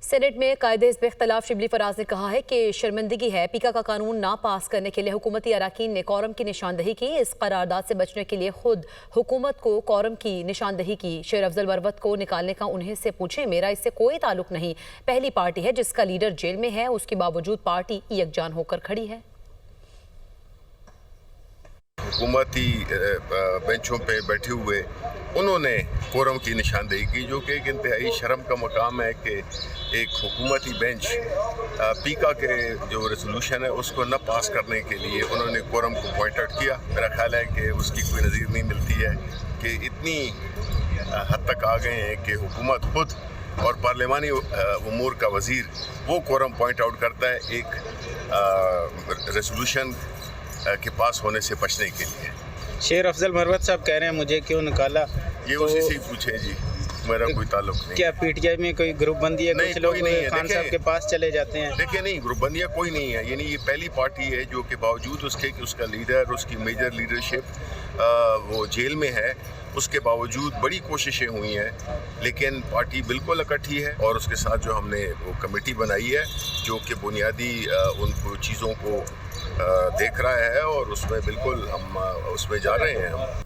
Senate में कायदे इख्तलाफ शिबली फराज ने कहा है कि शर्मिंदगी है पीका का कानून ना पास करने के लिए हुकूमती अराकीन ने कौरम की निशानदही की। इस करारदाद से बचने के लिए खुद हुकूमत को कौरम की निशानदही की। शेर अफजल मरवत को निकालने का उन्हें से पूछें, मेरा इससे कोई ताल्लुक नहीं। पहली पार्टी है जिसका लीडर जेल में है, उसके बावजूद पार्टी यकजान होकर खड़ी है। हुकूमती बेंचों पे बैठे हुए उन्होंने कोरम की निशानदेही की, जो कि एक इंतहाई शर्म का मकाम है कि एक हुकूमती बेंच पीका के जो रेजोल्यूशन है उसको न पास करने के लिए उन्होंने कोरम को पॉइंट आउट किया। मेरा ख्याल है कि उसकी कोई नज़ीर नहीं मिलती है कि इतनी हद तक आ गए हैं कि हुकूमत खुद और पार्लिमानी उमूर का वज़ीर वो कोरम पॉइंट आउट करता है एक रेजोल्यूशन के पास होने से बचने के लिए। शेर अफजल मरवत साहब कह रहे हैं मुझे क्यों निकाला, ये तो उसी से ही पूछे जी, मेरा कोई ताल्लुक नहीं। क्या पीटीआई में कोई ग्रुप बंदी है? नहीं, कुछ लोग नहीं है। खान साहब के पास चले जाते हैं। देखिए नहीं, ग्रुप बंदियाँ कोई नहीं है। यानी ये पहली पार्टी है जो कि बावजूद उसके कि उसका लीडर, उसकी मेजर लीडरशिप वो जेल में है, उसके बावजूद बड़ी कोशिशें हुई हैं, लेकिन पार्टी बिल्कुल इकट्ठी है। और उसके साथ जो हमने वो कमेटी बनाई है जो कि बुनियादी उन चीज़ों को देख रहा है और उसमें बिल्कुल हम उसमें जा रहे हैं हम।